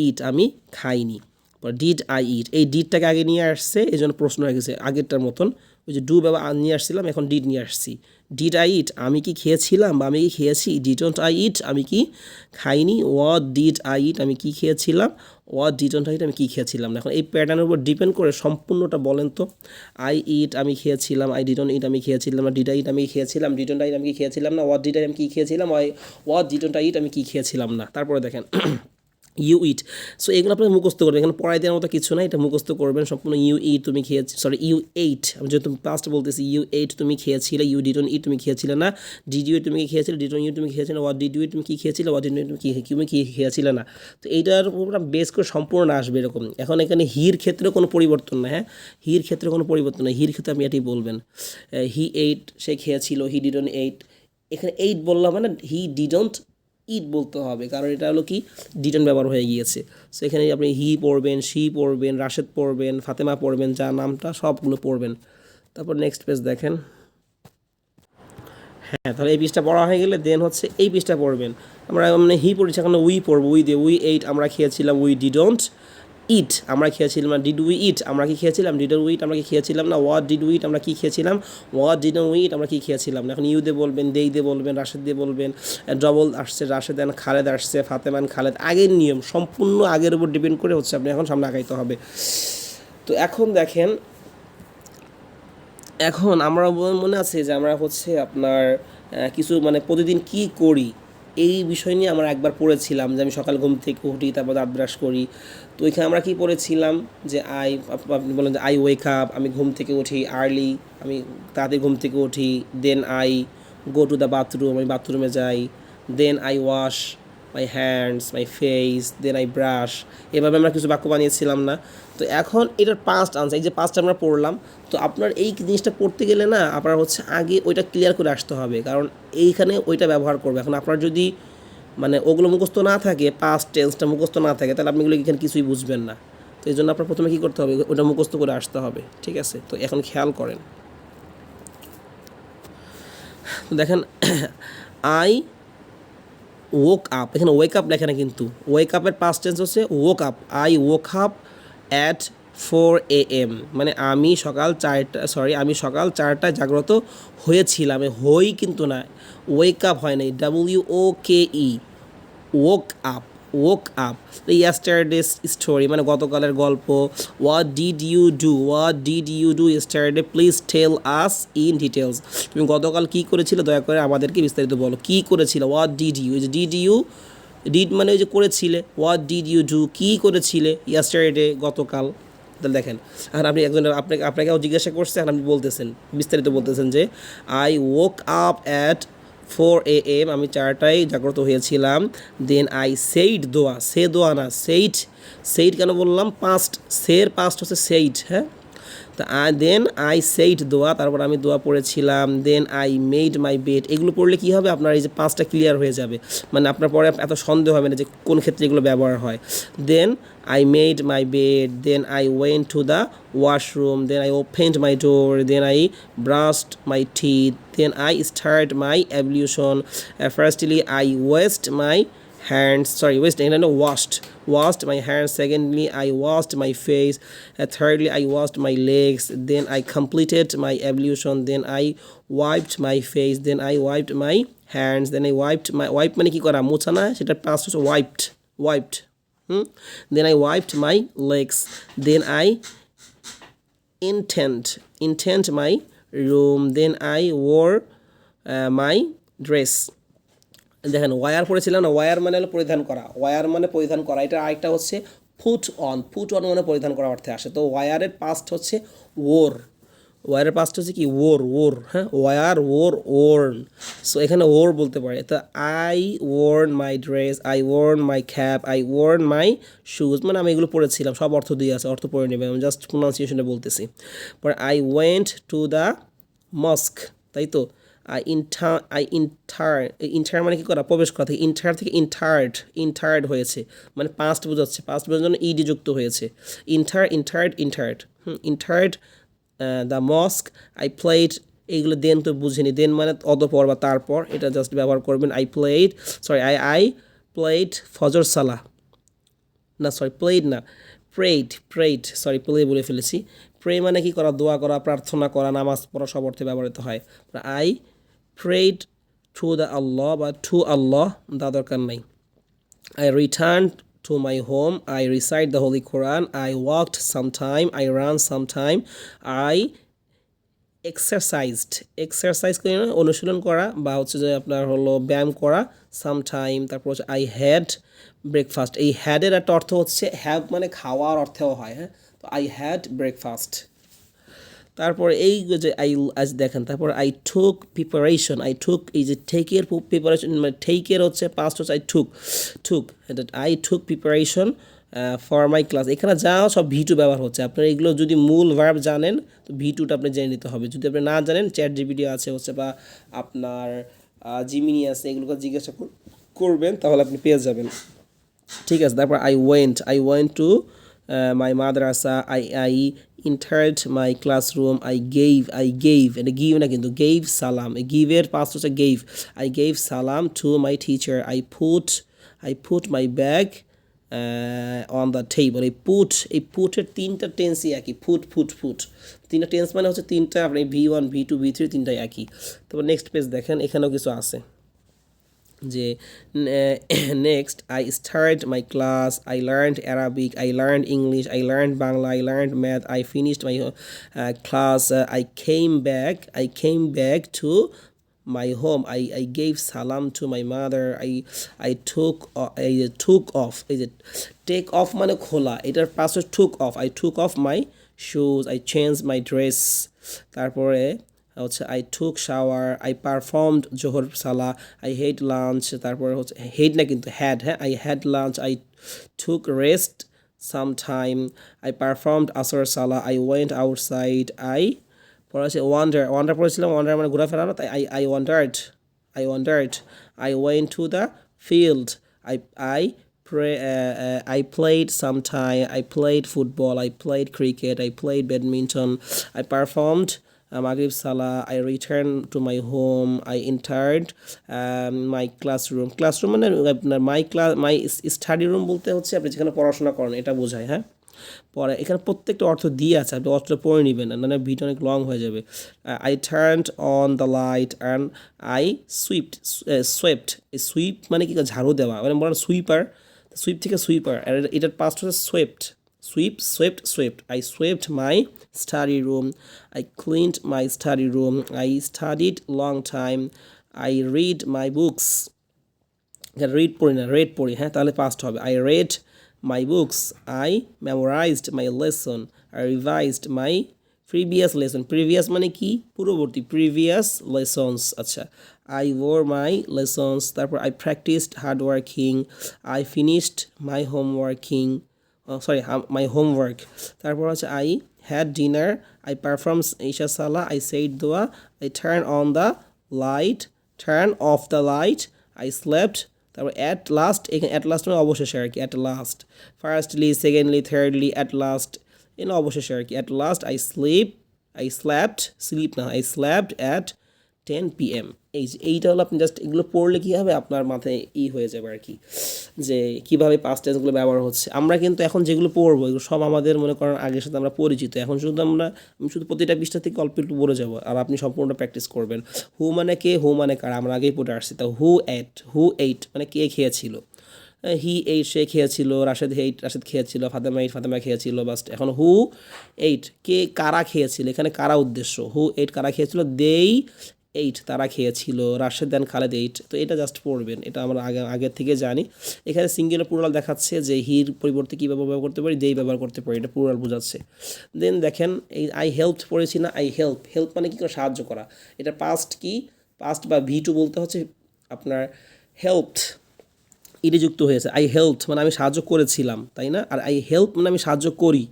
Speaker 1: ইট, আমি খাইনি। ডিড আই ইট, এই ডিডটাকে আগে নিয়ে আসছে, এই জন্য প্রশ্ন হয়ে গেছে আগেরটার মতন। ওই যে ডু ব্যবহার নিয়ে আসছিলাম, এখন ডিড নিয়ে আসছি। ডিড আই ইট, আমি কি খেয়েছিলাম বা আমি কি খেয়েছি। ডিডন্ট আই ইট, আমি কি খাইনি। ওয়াট ডিড আই ইট, আমি কি খেয়েছিলাম। ওয়াট ডিডন্ট আই ইট, আমি কি খেয়েছিলাম না। এখন এই প্যাটার্নের উপর ডিপেন্ড করে সম্পূর্ণটা বলেন তো। আই ইট, আমি খেয়েছিলাম। আই ডিডন্ট ইট, আমি খেয়েছিলাম না। ডিড আই ইট, আমি খেয়েছিলাম। ডিডন্ট আই ইট, আমি কি খেয়েছিলাম না। ওয়াট ডিড আই, আমি কি খেয়েছিলাম। ওয়াট ডিডন্ট আই ইট, আমি কি খেয়েছিলাম না। তারপরে দেখেন ইউ ইট। সো এগুলো আপনার মুখস্থ করবেন, এখানে পড়াই দেওয়ার মতো কিছু নাই, এটা মুখস্থ করবেন সম্পূর্ণ। ইউ ইট, তুমি খেয়েছি, ইউ এইট, আমি যেহেতু পাস্ট বলতেছি, ইউ এইট, তুমি খেয়েছিলে। ইউ ডিডন্ট ইট, তুমি খেয়েছিলে না। ডিড ইউ, তুমি কি খেয়েছিলে। ডিডন্ট ইউ, তুমি খেয়েছিলে। ওয়াট ডিড ইউ, তুমি কি খেয়েছিলে। ওয়াট ডিডন্ট ইউ, তুমি কি খেয়েছিলে না। তো এইটার উপর বেস করে সম্পূর্ণ আসবে এরকম। এখন এখানে হির ক্ষেত্রে কোনো পরিবর্তন না, হ্যাঁ, হির ক্ষেত্রে কোনো পরিবর্তন নেই, হির ক্ষেত্রে আপনি এটাই বলবেন, হি এইট, সে খেয়েছিল। হি ডিডন্ট এইট, এখানে এইট বললাম মানে হি ডিডন্ট ইট বলতে হবে, কারণ এটা হলো কি ডিডন্ট ব্যবহার হয়ে গিয়েছে। সো এখানে আপনি হি পড়বেন, শি পড়বেন, রাশেদ পড়বেন, ফাতেমা পড়বেন, যা নামটা সবগুলো পড়বেন। তারপর নেক্সট পেজ দেখেন। হ্যাঁ, তাহলে এই পিসটা পড়া হয়ে গেলে দেন হচ্ছে এই পিসটা পড়বেন। আমরা মানে হি পড়েছি, এখন উই পড়বো, উই দিয়ে, উই এইট, আমরা খেয়েছিলাম। উই ডিডন্ট ইট, আমরা খেয়েছিলাম না। ডিড উই ইট, আমরা কি খেয়েছিলাম। ডিডন্ট উই ইট, আমরা কি খেয়েছিলাম না। ওয়াট ডিড উই ইট, আমরা কি খেয়েছিলাম। ওয়াট ডিডন্ট উই ইট, আমরা কি খেয়েছিলাম না। এখন ইউ দিয়ে বলবেন, দেই দিয়ে বলবেন, রাশেদ দিয়ে বলবেন। ডবল আসছে, রাশেদ অ্যান্ড খালেদ আসছে, ফাতেমা অ্যান্ড খালেদ। আগের নিয়ম, সম্পূর্ণ আগের উপর ডিপেন্ড করে হচ্ছে আপনি এখন সামনে আগাইতে হবে। তো এখন দেখেন, এখন আমরা মনে আছে যে আমরা হচ্ছে আপনার কিছু মানে প্রতিদিন কি করি এই বিষয় নিয়ে আমরা একবার পড়েছিলাম, যে আমি সকাল ঘুম থেকে উঠি, তারপর দাঁত ব্রাশ করি। তো ওইখানে আমরা কি পড়েছিলাম যে আপনি বলেন যে আই ওয়েক আপ, আমি ঘুম থেকে উঠি আর্লি, আমি তাড়াতাড়ি ঘুম থেকে উঠি। Then I go to the bathroom, আমি বাথরুমে যাই। Then I wash my hands, my face, then I brush. এভাবে আমরা কিছু বাক্য বানিয়েছিলাম না। তো এখন এটার পাস্ট আনসার, এই যে পাস্ট আমরা পড়লাম, তো আপনার এই জিনিসটা পড়তে গেলে না আপনার হচ্ছে আগে ওইটা ক্লিয়ার করে আসতে হবে, কারণ এইখানে ওইটা ব্যবহার করবে। এখন আপনার যদি মানে ওগুলো মুখস্থ না থাকে, পাস্ট টেন্সটা মুখস্থ না থাকে, তাহলে আপনি এগুলো এখানে কিছুই বুঝবেন না। তো এই জন্য আপনার প্রথমে কী করতে হবে, ওটা মুখস্থ করে আসতে হবে, ঠিক আছে। তো এখন খেয়াল করেন, তো দেখেন আই woke up, এখানে ওয়েক আপ লেখা না কিন্তু ওয়েক আপের পাস্ট টেন্স হচ্ছে woke up. I woke up at 4 AM, মানে আমি সকাল 4টায় জাগ্রত হয়েছিলাম, হই কিন্তু না, ওয়েক আপ হয় নাই, WOKE, woke up, woke up. Yesterday's story, মানে গতকালের গল্প. What did you do yesterday, please tell us in details. তুমি গতকাল কি করেছিলে দয়া করে আমাদেরকে বিস্তারিত বলো, কি করেছিলে, what did you, ডিড মানে ওই যে করেছিলে, what did you do, কি করেছিলে yesterday, গতকাল. তাহলে দেখেন, আর আপনি আপনাকেও জিজ্ঞাসা করছে, আর আপনি বলতেছেন, বিস্তারিত বলতেছেন যে I woke up at 4 AM, আমি 4টায় জাগ্রত হয়েছিলাম. দেন আই সেইড, দোয়া না, সেইড কেন বললাম, সের পাস্ট হচ্ছে সেইড, হ্যাঁ. তা দেন আই সেইড দোয়া, তারপর আমি দোয়া পড়েছিলাম. Then I made my bed, এগুলো পড়লে কী হবে, আপনার এই যে পাঁচটা ক্লিয়ার হয়ে যাবে, মানে আপনার পরে এত সন্দেহ হবে না যে কোন ক্ষেত্রে এগুলো ব্যবহার হয়. দেন I made my bed, then I went to the washroom, then I opened my door, then I brushed my teeth, then I started my ablution. Firstly, I washed my hands, washed my hands. Secondly, I washed my face. Thirdly, I washed my legs. Then I completed my ablution. Then I wiped my face. Then I wiped my hands. Then I wipe মানে কি করা, মোছা না, সেটা past হচ্ছে wiped. Then I wiped my legs. Then I intend my room. Then I wore my dress. দেখেন war পড়েছিলাম না, ওয়ার মানে হলো পরিধান করা, ওয়ার মানে পরিধান করা, এটা আরেকটা হচ্ছে ফুট অন মানে পরিধান করা অর্থে আসে. তো ওয়ারের পাস্ট হচ্ছে ওয়ারের পাস্ট হচ্ছে কি, ওর, হ্যাঁ, ওর্ন. সো এখানে ওর বলতে পারে. তো I worn my dress, I worn my cap, I worn my shoes, মানে আমি এগুলো পড়েছিলাম, সব অর্থ দিয়ে আছে, অর্থ পড়ে নেবে, আমি জাস্ট প্রোনাউন্সিয়েশনে বলতেছি. পরে I went to the mosque, তাই তো. ইন্টার মানে কি করা, প্রবেশ করা, থেকে ইন্টার্ড হয়েছে, মানে পাস্ট বোঝাচ্ছে, পাস্ট বোঝার জন্য ইডি যুক্ত হয়েছে. Entered the mosque. I played, এইগুলো দেন তো বুঝিনি, দেন মানে অতঃপর বা তারপর, এটা জাস্ট ব্যবহার করবেন. আই প্লেড ফজর সালাহ, না সরি প্লেড না, প্রেড সরি, প্লে বলে ফেলেছি. প্রে মানে কি করা, দোয়া করা, প্রার্থনা করা, নামাজ পড়া, সব অর্থে ব্যবহৃত হয়. I prayed to the Allah, বা to Allah দা দরকার নাই. I returned to my home. I recite the Holy Quran. I walked sometime. I ran sometime. I exercise করি না, অনুশীলন করা, বা হচ্ছে যে আপনার হলো ব্যায়াম করা, সামটাইম. তারপর হচ্ছে আই হ্যাড ব্রেকফাস্ট. এই হ্যাডের একটা অর্থ হচ্ছে হ্যাভ মানে খাওয়ার অর্থেও হয়, হ্যাঁ. তো আই হ্যাড ব্রেকফাস্ট. তারপর এই যে আজ দেখেন, তারপর আই টুক প্রিপারেশন, এই যে টেকের প্রিপারেশন, মানে টেকের হচ্ছে পাস্ট হচ্ছে I took preparation for my class. এখানে যা সব V2 ব্যবহার হচ্ছে, আপনার এগুলো যদি মূল ভার্ব জানেন তো V2টা আপনি জেনে নিতে হবে. যদি আপনি না জানেন, ChatGPT আছে হচ্ছে, বা আপনার জিমিনি আছে, এগুলোকে জিজ্ঞাসা করবেন, তাহলে আপনি পেয়ে যাবেন. ঠিক আছে. তারপর I went to my Madrasa. I entered my classroom. I gave, এটা give না কিন্তু, gave salam, গিভের পাস্ট হচ্ছে gave. I gave salam to my teacher. I put my bag on the table. এই পুটের তিনটা টেন্সই একই, ফুট তিনটা টেন্স মানে হচ্ছে তিনটা, আপনি V1 V2 V3 তিনটাই একই. তারপর নেক্সট পেজ দেখেন, এখানেও কিছু আছে যে next I start my class. I learned Arabic. I learned English. I learned Bangla. I learned math. I finished my class. I came back to my home. I gave salam to my mother. I took off. Is it take off মানে খোলা, এটার পাশে took off. I took off my shoes. I changed my dress. তারপরে হচ্ছে I took shower. I performed জোহর সালা. I had lunch. তারপরে হচ্ছে had না কিন্তু had, হ্যাঁ. I had lunch. I took rest sometime. I performed asr salah. I went outside. পরে আছে ওয়ান্ডার পড়েছিলাম, ওয়ান্ডার মানে ঘোরাফেরা না, তাই I wandered. I went to the field. I played sometime. I played football. I played cricket. I played badminton. I performed Maghrib Salah, I returned to my home, I entered my classroom. Classroom মানে আপনার my study room বলতে হচ্ছে আপনি যেখানে পড়াশোনা করেন এটা বোঝায়, হ্যাঁ। পরে এখানে প্রত্যেকটা অর্থ দিয়ে আছে, আপনি অর্থটা পড়ে নেবেন, মানে ভিডিও অনেক লং হয়ে যাবে। I turned on the light and I sweeped. Sweep মানে কি ঝাড়ু দেওয়া, মানে বলেন সুইপার, সুইপ থেকে সুইপার, এটার পাস্ট হচ্ছে sweeped. Swept. I swept my study room. I cleaned my study room. I studied long time. I read my books. Read পড়ি না, রেড পড়ি, হ্যাঁ, তাহলে পাস্ট হবে। I read my books. I memorized my lesson. I revised my previous lesson. Previous মানে কি? পূর্ববর্তী, previous lessons। আচ্ছা, I wore my lessons। তারপর I practiced hard working. I finished my my homework। তারপর হচ্ছে I had dinner। I performed Isha Salah। I said dua। I turned on the light, turn off the light। I slept। তারপর at last, এখানে at last মানে অবশেষে আর কি, at last। Firstly, secondly, thirdly, at last এখানে অবশেষে আর কি। at last I slept at 10 p.m. এইটা হলো, আপনি জাস্ট এগুলো পড়লে কী হবে, আপনার মাথায় হয়ে যাবে আর কি, যে কীভাবে পাস্ট টেন্সগুলো ব্যবহার হচ্ছে। আমরা কিন্তু এখন যেগুলো পড়বো এগুলো সব আমাদের মনে করেন আগের সাথে আমরা পরিচিত। এখন আমি শুধু প্রতিটা পৃষ্ঠা থেকে অল্প একটু পড়ে যাবো, আর আপনি সম্পূর্ণ প্র্যাকটিস করবেন। হু মানে কে, হু মানে কার, আমরা আগেই পড়ে আসছি। তা হু এইট মানে কে খেয়েছিল। হি এইট, সে খেয়েছিল। রাশেদ খেয়েছিল। ফাতেমা খেয়েছিল। বাস এখন হু এইট, কে কারা খেয়েছিল, এখানে কারা উদ্দেশ্য। হু এইট কারা খেয়েছিল, দেই এইট তারা খেয়েছিল। রাশেদ দেন খালেদ এইট। তো এটা জাস্ট পড়বেন, এটা আমরা আগের থেকে জানি। এখানে সিঙ্গুলার প্লুরাল দেখাচ্ছে যে হির পরিবর্তে কীভাবে ব্যবহার করতে পারি, দেই ব্যবহার করতে পারি, এটা প্লুরাল বোঝাচ্ছে। দেন দেখেন এই আই হেল্প পড়েছি না, আই হেল্প মানে কী করে, সাহায্য করা। এটা পাস্ট কি, পাস্ট বা V2 বলতে হচ্ছে আপনার হেল্পড, ইডি যুক্ত হয়েছে। আই হেল্প মানে আমি সাহায্য করেছিলাম, তাই না? আর আই হেল্প মানে আমি সাহায্য করি,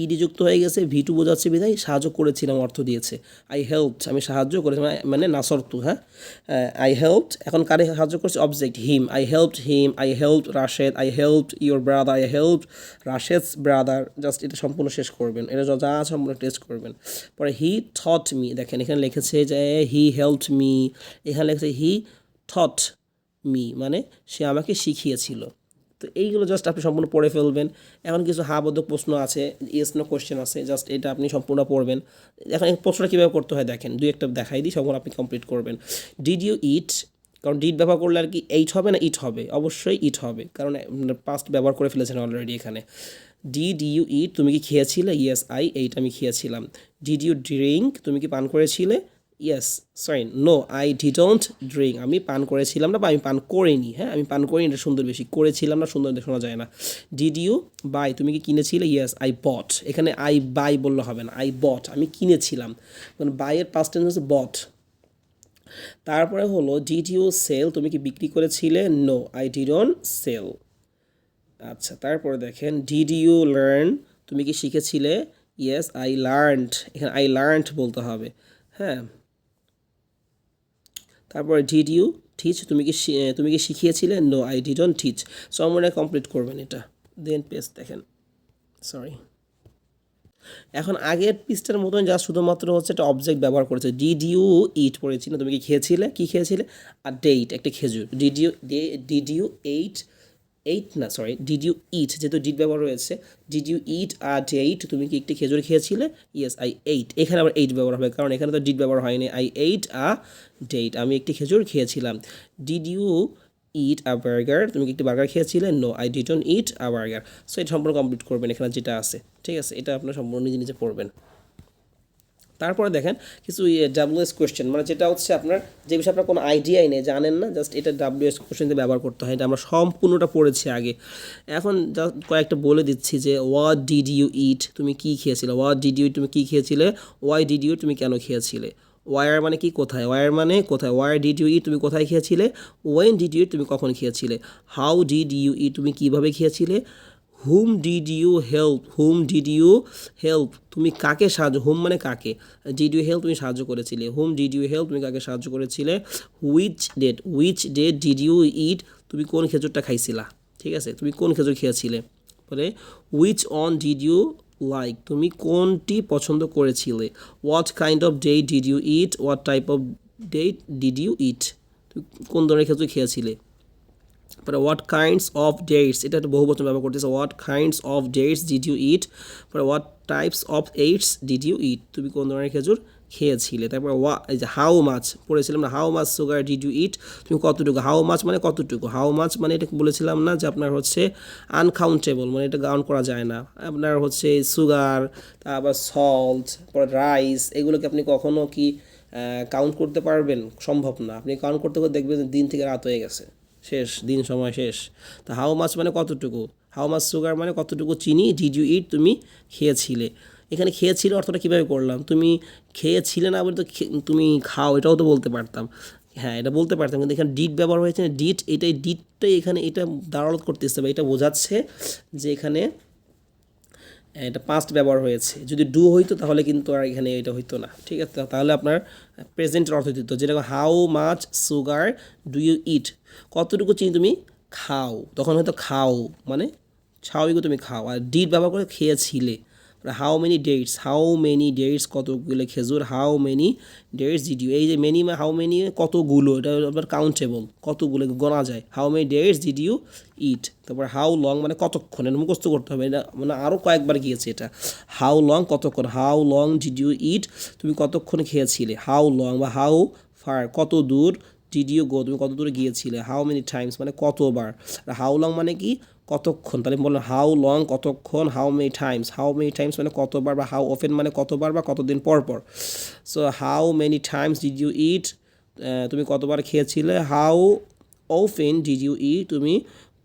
Speaker 1: ইডি যুক্ত হয়ে গেছে, V2 বোঝাচ্ছে বিধায় সাহায্য করেছিলাম অর্থ দিয়েছে। আই হেল্প আমি সাহায্য করেছি, মানে নাসরতু, হ্যাঁ। আই হেল্প এখন কারে সাহায্য করছে, object him. I help Rashed. I help your brother. I help Rashed's brother. Just এটা সম্পূর্ণ শেষ করবেন, এটা যা সম্পূর্ণ টেস্ট করবেন। পরে হি থট মি, দেখেন এখানে লিখেছে যে হি হেল্পড মি, এখানে লিখেছে হি থট মি, মানে সে আমাকে শিখিয়েছিল। তো এইগুলো জাস্ট আপনি সম্পূর্ণ পড়ে ফেলবেন। এখন কিছু বোধক প্রশ্ন আছে, ইয়েস নো কোশ্চেন আছে, জাস্ট এটা আপনি সম্পূর্ণ পড়বেন। এখন এই প্রশ্নটা কীভাবে করতে হয় দেখেন, দুই একটা দেখাই দিই, সম্পূর্ণ আপনি কমপ্লিট করবেন। ডিড ইউ ইট, কারণ ডিড ব্যবহার করলে আর কি এইট হবে না ইট হবে, অবশ্যই ইট হবে, কারণ পাস্ট ব্যবহার করে ফেলেছেন অলরেডি এখানে। ডিড ইউ ইট, তুমি কি খেয়েছিলে, ইয়েস আই এইট, আমি খেয়েছিলাম। ডিড ইউ ড্রিঙ্ক, তুমি কি পান করেছিলে, নো আই ডিডন্ট ড্রিঙ্ক, আমি পান করেছিলাম না, বা আমি পান করিনি, হ্যাঁ, আমি পান করিনি, এটা সুন্দর বেশি, করেছিলাম না সুন্দর শোনা যায় না। ডিড ইউ বাই, তুমি কি কিনেছিলে, ইয়েস আই বট, এখানে আই বাই বললে হবে না, আই বট, আমি কিনেছিলাম, কারণ বাইয়ের পাস্ট টেন্স হচ্ছে বট। তারপরে হলো ডিড ইউ সেল, তুমি কি বিক্রি করেছিলে, নো আই ডিডন্ট সেল। আচ্ছা, তারপরে দেখেন ডিড ইউ লার্ন, তুমি কি শিখেছিলে, ইয়েস আই লার্নড, এখানে আই লার্নড বলতে হবে, হ্যাঁ। তারপরে ডিড ইউ টিচ, তুমি কি শিখিয়েছিলে, no I didn't teach. So আমরা কমপ্লিট করবেন এটা। দেন পেজ দেখেন, সরি, এখন আগের পৃষ্ঠার মতন যা শুধুমাত্র হচ্ছে একটা অবজেক্ট ব্যবহার করেছে। ডিড ইউ ইট পড়েছি না, তুমি কি খেয়েছিলে, কি খেয়েছিলে, আর ডেট একটা খেজুর। Did you did you eat, যেহেতু ডিড ব্যবহার রয়েছে, ডিড ইউ ইট আর ডেট, তুমি কি একটি খেজুর খেয়েছিলে, ইয়েস আই এইট, এখানে আবার এইট ব্যবহার হবে, কারণ এখানে তো ডিড ব্যবহার হয়নি। আই এইট আ ডেট, আমি একটি খেজুর খেয়েছিলাম। Did you eat a burger, তুমি কি একটি বার্গার খেয়েছিলে, no I didn't eat a burger. So এটা সম্পূর্ণ কমপ্লিট করবেন এখানে যেটা আছে, ঠিক আছে, এটা আপনার সম্পূর্ণ নিজে পড়বেন। তারপরে দেখেন কিছু WS কোয়েশ্চেন, মানে যেটা হচ্ছে আপনার যে বিষয়ে আপনার কোনো আইডিয়াই নেই, জানেন না, জাস্ট এটা WS কোয়েশ্চেন দিয়ে ব্যবহার করতে হয়। এটা আমরা সম্পূর্ণটা পড়েছি আগে, এখন জাস্ট কয়েকটা বলে দিচ্ছি যে হোয়াট ডিড ইউ ইট, তুমি কী খেয়েছিলে, হোয়াট ডিড ইউ, তুমি কী খেয়েছিলে, ওয়াই ডিড ইউ, তুমি কেন খেয়েছিলে। ওয়ার মানে কি, কোথায়, ওয়ার মানে কোথায়, ওয়ার ডিড ইউ ইট, তুমি কোথায় খেয়েছিলে। ওয়েন ডিড ইউ ইট, তুমি কখন খেয়েছিলে। হাউ ডিড ইউ ইট, তুমি কীভাবে খেয়েছিলে। হুম ডিড ইউ হেল্প, তুমি কাকে সাহায্য, হুম মানে কাকে, ডিড ইউ হেল্প, তুমি সাহায্য করেছিলে। হুম ডিড ইউ হেল্প, তুমি কাকে সাহায্য করেছিলে। Which date did you eat, তুমি কোন খেজুরটা খাইছিলা, ঠিক আছে, তুমি কোন খেজুর খেয়েছিলে। পরে which one did you like, তুমি কোনটি পছন্দ করেছিলে। What kind of date did you eat, what type of date did you eat, তুমি কোন ধরনের খেজুর খেয়েছিলে। পরে হোয়াট কাইন্ডস অফ ডেটস, এটা একটা বহু বচন ব্যবহার করতেছে, what kinds of dates did you eat. পরে what types of eights did you eat, তুমি কোন ধরনের খেজুর খেয়েছিলে। তারপর এই যে হাউ মাছ পড়েছিলাম না, how much sugar did you eat, তুমি কতটুকু, হাউ মাছ মানে কতটুকু, হাউ মাছ মানে এটা বলেছিলাম না যে আপনার হচ্ছে আনকাউন্টেবল, মানে এটা কাউন্ট করা যায় না। আপনার হচ্ছে সুগার, তারপর সল্ট, পরে রাইস, এগুলোকে আপনি কখনো কি কাউন্ট করতে পারবেন? সম্ভব না। আপনি কাউন্ট করতে করতে দেখবেন দিন থেকে রাত হয়ে গেছে, শেষ দিন, সময় শেষ। তা হাউ মাছ মানে কতটুকু, হাউ মাছ সুগার মানে কতটুকু চিনি, ডিড ইউ ইট তুমি খেয়েছিলে। এখানে খেয়েছিলে অর্থটা কীভাবে করলাম, তুমি খেয়েছিলে না বলে তো তুমি খাও, এটাও তো বলতে পারতাম। হ্যাঁ, এটা বলতে পারতাম, কিন্তু এখানে ডিড ব্যবহার হয়েছে, ডিড, এটাই ডিডটাই এখানে এটা দাঁড়ালত করতেছে বা এটা বোঝাচ্ছে যে এখানে এটা পাস্ট ব্যবহার হয়েছে। যদি ডু হইতো তাহলে কিন্তু আর এখানে এটা হইতো না, ঠিক আছে। তাহলে আপনার প্রেজেন্টের অর্থ দিত, যেরকম how much sugar do you eat, কতটুকু চিনি তুমি খাও, তখন হয়তো খাও মানে স্বাভাবিক তুমি খাও। আর ডিড ব্যবহার করে খেয়েছিলে। How many dates, how many dates কতগুলো খেজুর, how many dates did you, এই যে মেনি হাউ মেনি কতগুলো, এটা আপনার কাউন্টেবল, কতগুলো গোনা যায়। How many dates did you eat. তারপর হাউ লং মানে কতক্ষণ, এটা মুখস্থ করতে হবে, এটা মানে আরও কয়েকবার গিয়েছে এটা। হাউ লং কতক্ষণ, how long did you eat, তুমি কতক্ষণ খেয়েছিলে। হাউ লং বা হাউ ফার কত দূর, ডিড ইউ গো তুমি কত দূরে গিয়েছিলে। হাউ মেনি টাইমস মানে কতবার, আর হাউ লং মানে কি কতক্ষণ, তাহলে বললাম হাউ লং কতক্ষণ, how many Times, how many Times মানে কতবার, বা হাউ অফেন মানে কতবার বা কতদিন পর পর। So how many times did you eat, তুমি কতবার খেয়েছিলে। How often did you eat, তুমি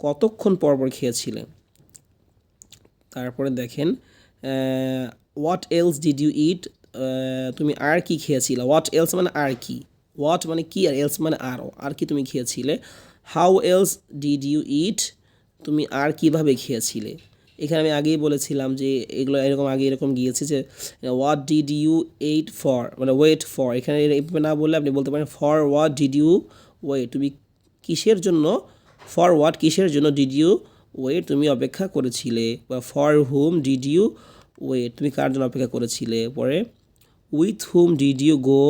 Speaker 1: কতক্ষণ পর পর খেয়েছিলে। তারপরে দেখেন what else did you eat, তুমি আর কি খেয়েছিলে। হোয়াট এলস মানে আর কি, হোয়াট মানে কি, আর এলস মানে আরও, আর কি তুমি খেয়েছিলে। How else did you eat, তুমি আর কিভাবে খেয়েছিলে। এখানে আমি আগেই বলেছিলাম যে এগুলো এরকম আগে এরকম গিয়েছে যে what did you ate for, মানে ওয়েট ফর, এখানে এইভাবে না বললে আপনি বলতে পারেন for what did you wait, তুমি কিসের জন্য, ফর হোয়াট কিসের জন্য, ডিড ইউ ওয়েট তুমি অপেক্ষা করেছিলে, বা for whom did you wait তুমি কার জন্য অপেক্ষা করেছিলে। পরে with whom did you go,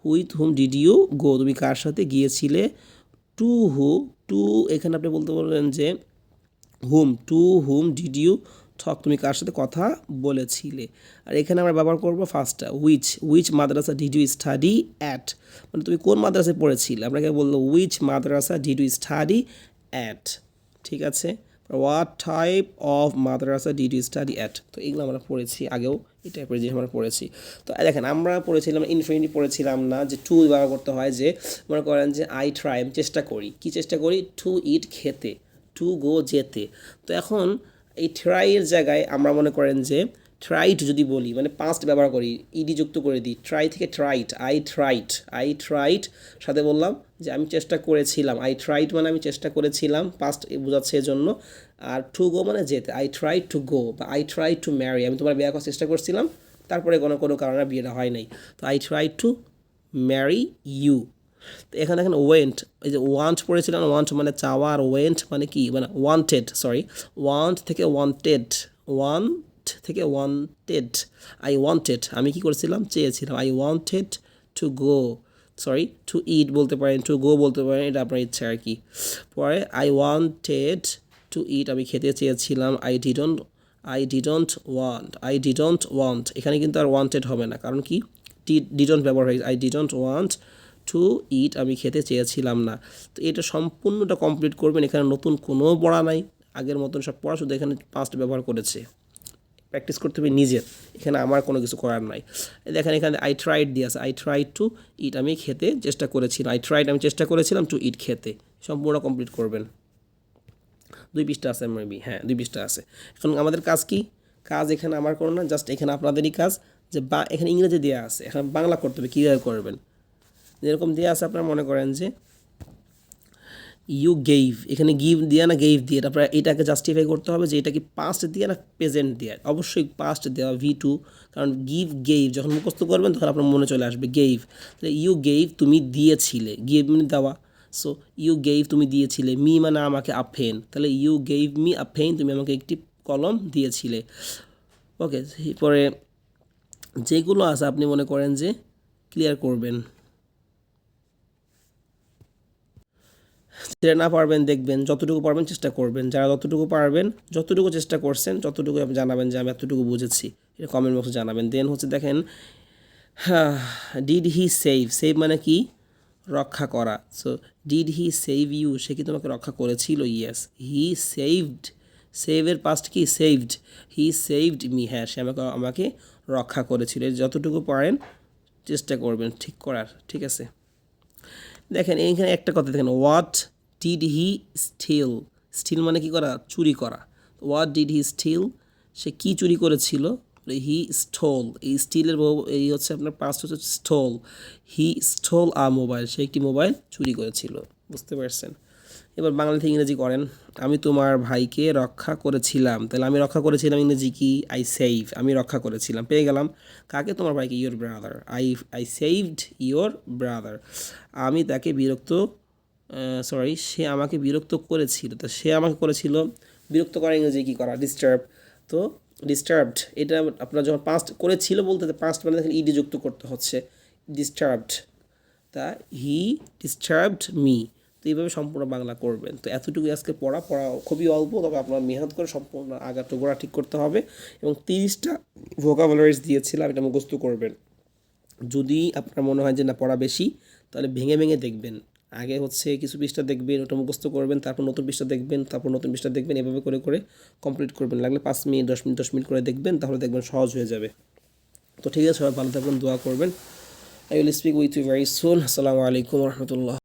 Speaker 1: with whom did you go তুমি কার সাথে গিয়েছিলে। টু হু, টু এখানে আপনি বলতে পারবেন যে whom, to whom did you talk তুমি কার সাথে কথা বলেছিলে। আর এখানে আমরা ব্যবহার করবো ফার্স্টটা which, which madrasa did you study at, মানে তুমি কোন মাদ্রাসায় পড়েছিলে। আপনাকে বললো which madrasa did you study at, ঠিক আছে। What type of madrasa did you study at, তো এগুলো আমরা পড়েছি আগেও, এই টাইপের জিনিস আমরা পড়েছি। তো দেখেন আমরা পড়েছিলাম ইনফিনিটি, পড়েছিলাম না যে টু ব্যবহার করতে হয়, যে মনে করেন যে আই ট্রাই, আমি চেষ্টা করি, কি চেষ্টা করি, টু ইট খেতে, টু গো যেতে। তো এখন এই ট্রাইয়ের জায়গায় আমরা মনে করেন যে ট্রাইট যদি বলি, মানে পাস্ট ব্যবহার করি, ইডি যুক্ত করে দিই, ট্রাই থেকে try it, I try it, I try it সাথে বললাম যে আমি চেষ্টা করেছিলাম, আই ট্রাইট মানে আমি চেষ্টা করেছিলাম, পাস্ট বোঝাচ্ছে এজন্য। আর টু গো মানে যেতে, আই ট্রাই টু গো, বা আই ট্রাই টু ম্যারি, আমি তোমার বিয়ে করার চেষ্টা করছিলাম, তারপরে কোনো কোনো কারণে বিয়েটা হয় নাই, তো I try to marry you. তো এখানে দেখেন ওয়েন্ট, এই যে ওয়ান্ট পড়েছিলাম, ওয়ান্ট মানে চাওয়া, আর ওয়েন্ট মানে কি, মানে ওয়ান্টেড, সরি ওয়ান্ট থেকে ওয়ান্টেড, ওয়ান্ট থেকে ওয়ান্টেড, আই ওয়ান্টেড আমি কি করেছিলাম, চেয়েছিলাম, I wanted to go, sorry to eat বলতে পারেন, টু গো বলতে পারেন, এটা আপনার ইচ্ছা আর কি। পরে আই ওয়ান্টেড টু ইট আমি খেতে চেয়েছিলাম, I didn't want, I didn't want, এখানে কিন্তু আর ওয়ান্টেড হবে না, কারণ কি ডিডন্ট ব্যবহার হয়েছে, আই ডিডন্ট ওয়ান্ট টু ইট আমি খেতে চেয়েছিলাম না। তো এটা সম্পূর্ণটা কমপ্লিট করবেন, এখানে নতুন কোনো পড়া নাই, আগের মতন সব পড়া, শুধু এখানে পাস্ট ব্যবহার করেছে, প্র্যাকটিস করতে হবে নিজের, এখানে আমার কোনো কিছু করার নাই। দেখেন এখানে আই ট্রাইড দিয়ে আছে, আই ট্রাইড টু ইট আমি খেতে চেষ্টা করেছিলাম, আই ট্রাইড আমি চেষ্টা করেছিলাম টু ইট খেতে, সম্পূর্ণ কমপ্লিট করবেন। 2 পৃষ্ঠা আছে মেবি, হ্যাঁ 2 পৃষ্ঠা আছে। এখন আমাদের কাজ কি, কাজ এখানে আমার কোনো না, জাস্ট এখানে আপনাদেরই কাজ, যে এখানে ইংরেজি দেওয়া আছে, এখন বাংলা করতে হবে, কীভাবে করবেন। যেরকম দেওয়া আছে আপনারা মনে করেন যে ইউ গেইভ, এখানে গিভ দিয়ে না গেইভ দিয়ে, তারপরে এটাকে জাস্টিফাই করতে হবে যে এটা কি পাস্ট দিয়ে না প্রেজেন্ট দিয়ে, অবশ্যই পাস্ট দেওয়া V2, কারণ গিভ গেইভ যখন মুখস্থ করবেন তখন আপনার মনে চলে আসবে গেইভ। তাহলে ইউ গেইভ তুমি দিয়েছিলে, গিভ মানে দেওয়া, সো ইউ গেইভ তুমি দিয়েছিলে, মি মানে আমাকে, আ পেন, তাহলে you gave me a pen তুমি আমাকে একটি কলম দিয়েছিলে। ওকে, পরে যেগুলো আছে আপনি মনে করেন যে ক্লিয়ার করবেন, যেটা না পারবেন দেখবেন, যতটুকু পারবেন চেষ্টা করবেন, যারা যতটুকু পারবেন, যতটুকু চেষ্টা করছেন ততটুকু আপনি জানাবেন যে আমি এতটুকু বুঝেছি, এটা কমেন্ট বক্সে জানাবেন। দেন হচ্ছে দেখেন, ডিড হি সেভ, সেভ মানে কি, রক্ষা করা। So did he save you, সে কি তোমাকে রক্ষা করেছিল? ইয়েস, হি সেভড, সেভের পাস্ট কি, সেভড, হি সেভড মি, হ্যাঁ সে আমাকে আমাকে রক্ষা করেছিল। যতটুকু পারেন চেষ্টা করবেন ঠিক করার, ঠিক আছে। দেখেন এইখানে একটা কথা দেখেন, what did he steal, steal মানে কি করা, চুরি করা। হোয়াট ডিড হি স্টিল, সে কি চুরি করেছিল? হি স্টোল, এই স্টিলের এই হচ্ছে আপনার পাস্ট হচ্ছে স্টোল, হি স্টোল আ মোবাইল, সে একটি মোবাইল চুরি করেছিল, বুঝতে পারছেন। এবার বাংলা থেকে ইংরেজি করেন, আমি তোমার ভাইকে রক্ষা করেছিলাম, তাহলে আমি রক্ষা করেছিলাম ইংরেজি কি, আই সেভ, আমি রক্ষা করেছিলাম, পেয়ে গেলাম। কাকে? তোমার ভাইকে, your brother, I saved your brother, আমি তাকে বিরক্ত, সরি সে আমাকে বিরক্ত করেছিল, তো সে আমাকে করেছিল, বিরক্ত করা ইংরেজি কী করা, ডিস্টার্ব। তো ডিস্টার্বড, এটা আপনার যখন পাস্ট করেছিল বলতে, পাস্ট মানে দেখেন ইডি যুক্ত করতে হচ্ছে, ডিস্টার্বড, তা হি ডিস্টার্বড মি। তো এইভাবে সম্পূর্ণ বাংলা করবেন। তো এতটুকু আজকে পড়া খুবই অল্প, তবে আপনার মেহনত করে সম্পূর্ণ আগাটো গোড়া ঠিক করতে হবে। এবং 30টা ভোকাবুলারিজ দিয়েছিলাম, এটা মুখস্থ করবেন। যদি আপনার মনে হয় যে না পড়া বেশি, তাহলে ভেঙে ভেঙে দেখবেন, আগে হচ্ছে কিছু পৃষ্ঠা দেখবেন, ওটা মুখস্থ করবেন, তারপর নতুন পৃষ্ঠা দেখবেন, তারপর নতুন পৃষ্ঠা দেখবেন, এভাবে করে করে কমপ্লিট করবেন। লাগলে 5 মিনিট 10 মিনিট 10 মিনিট করে দেখবেন, তাহলে দেখবেন সহজ হয়ে যাবে। তো ঠিক আছে, সবাই ভালো থাকবেন, দোয়া করবেন। I will speak with you very soon. আসসালামু আলাইকুম রহমতুল্লাহ।